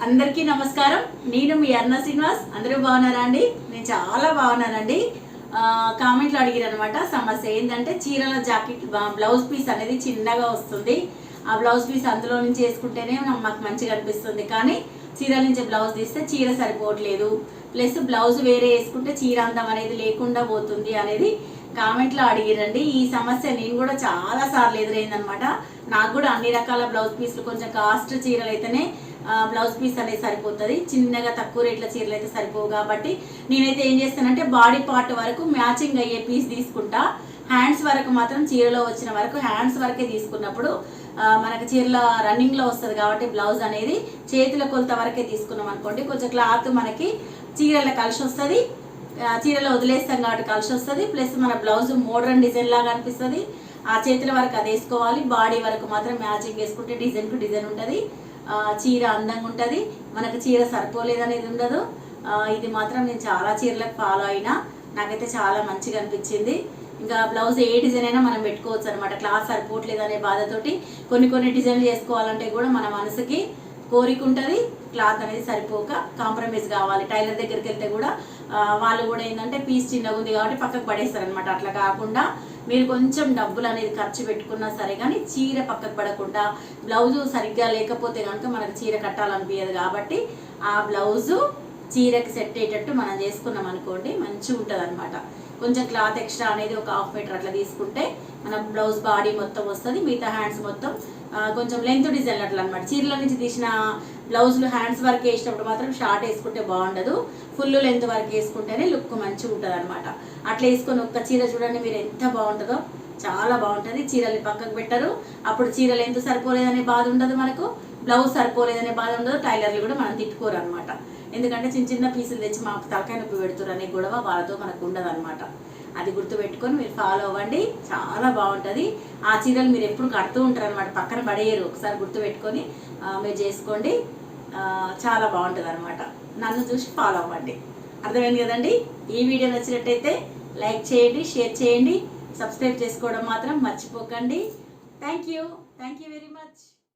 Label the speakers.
Speaker 1: అందరికీ నమస్కారం. నేను మీ అర్ణ శ్రీనివాస్. అందరూ బాగున్నారా అండి? నేను చాలా బాగున్నానండి. కామెంట్లో అడిగారు అనమాట. సమస్య ఏంటంటే చీరల జాకెట్ బ్లౌజ్ పీస్ అనేది చిన్నగా వస్తుంది. ఆ బ్లౌజ్ పీస్ అందులో నుంచి వేసుకుంటేనే మాకు మంచిగా అనిపిస్తుంది, కానీ చీరల నుంచి బ్లౌజ్ తీస్తే చీర సరిపోవట్లేదు, ప్లస్ బ్లౌజ్ వేరే వేసుకుంటే చీర అందం అనేది లేకుండా పోతుంది అనేది కామెంట్లో అడిగిరండి. ఈ సమస్య నేను కూడా చాలా సార్లు ఎదురైందనమాట. నాకు కూడా అన్ని రకాల బ్లౌజ్ పీస్లు కొంచెం కాస్ట్ చీరలు అయితేనే బ్లౌజ్ పీస్ అనేది సరిపోతుంది, చిన్నగా తక్కువ రేట్ల చీరలు అయితే సరిపోవు. కాబట్టి నేనైతే ఏం చేస్తానంటే బాడీ పార్ట్ వరకు మ్యాచింగ్ అయ్యే పీస్ తీసుకుంటా. హ్యాండ్స్ వరకు మాత్రం చీరలో వచ్చిన వరకు హ్యాండ్స్ వరకే తీసుకున్నప్పుడు మనకు చీరల రన్నింగ్లో వస్తుంది కాబట్టి బ్లౌజ్ అనేది చేతుల కొలత వరకే తీసుకున్నాం అనుకోండి, కొంచెం క్లాత్ మనకి చీరల కలిసి వస్తుంది, చీరలో వదిలేస్తాం కాబట్టి కలిసి వస్తుంది, ప్లస్ మన బ్లౌజ్ మోడర్న్ డిజైన్ లాగా అనిపిస్తుంది. ఆ చేతుల వరకు అది వేసుకోవాలి, బాడీ వరకు మాత్రం మ్యాచింగ్ వేసుకుంటే డిజైన్కు డిజైన్ ఉంటుంది, చీర అందంగా ఉంటుంది, మనకు చీర సరిపోలేదు అనేది ఉండదు. ఇది మాత్రం నేను చాలా చీరలకు ఫాలో అయినా, నాకైతే చాలా మంచిగా అనిపించింది. ఇంకా బ్లౌజ్ ఏ డిజైన్ అయినా మనం పెట్టుకోవచ్చు అనమాట. క్లాత్ సరిపోవట్లేదు అనే బాధతోటి కొన్ని డిజైన్లు చేసుకోవాలంటే కూడా మన మనసుకి కోరిక ఉంటుంది, క్లాత్ అనేది సరిపోక కాంప్రమైజ్ కావాలి. టైలర్ దగ్గరికి వెళ్తే కూడా వాళ్ళు కూడా ఏంటంటే పీస్ చిన్నగా ఉంది కాబట్టి పక్కకు పడేస్తారు అనమాట. అట్లా కాకుండా మీరు కొంచెం డబ్బులు అనేది ఖర్చు పెట్టుకున్నా సరే కానీ చీర పక్కకు పడకుండా, బ్లౌజు సరిగ్గా లేకపోతే కనుక మనకు చీర కట్టాలనిపించదు. కాబట్టి ఆ బ్లౌజు చీరకి సెట్ అయ్యేటట్టు మనం చేసుకున్నాం అనుకోండి, మంచిగా ఉంటుంది అనమాట. కొంచెం క్లాత్ ఎక్స్ట్రా అనేది ఒక 1/2 మీటర్ అట్లా తీసుకుంటే మన బ్లౌజ్ బాడీ మొత్తం వస్తుంది, మిగతా హ్యాండ్స్ మొత్తం కొంచెం లెంత్ డిజైన్ అట్లా అనమాట. చీరల నుంచి తీసిన బ్లౌజులు హ్యాండ్స్ వరకు వేసినప్పుడు మాత్రం షార్ట్ వేసుకుంటే బాగుండదు, ఫుల్ లెంత్ వరకు వేసుకుంటేనే లుక్ మంచిగా ఉంటుంది అనమాట. అట్లా వేసుకొని ఒక్క చీర చూడండి మీరు ఎంత బాగుంటుందో, చాలా బాగుంటుంది. చీరలు పక్కకు పెట్టరు, అప్పుడు చీరలు ఎంత సరిపోలేదనే బాధ ఉండదు, మనకు బ్లౌజ్ సరిపోలేదనే బాధ ఉండదు, టైలర్లు కూడా మనం తిట్టుకోరు అనమాట. ఎందుకంటే చిన్న పీసులు తెచ్చి మాకు తలకాయ నొప్పి పెడుతురు అనే గొడవ వాళ్ళతో మనకు ఉండదు అనమాట. అది గుర్తుపెట్టుకొని మీరు ఫాలో అవ్వండి, చాలా బాగుంటుంది. ఆ చీరలు మీరు ఎప్పుడు కడుతూ ఉంటారు అనమాట, పక్కన పడేయరు. ఒకసారి గుర్తుపెట్టుకొని మీరు చేసుకోండి, చాలా బాగుంటుంది అనమాట. నన్ను చూసి ఫాలో అవ్వండి. అర్థమైంది కదండి? ఈ వీడియో నచ్చినట్టయితే లైక్ చేయండి, షేర్ చేయండి, సబ్స్క్రైబ్ చేసుకోవడం మాత్రం మర్చిపోకండి. Thank you very much.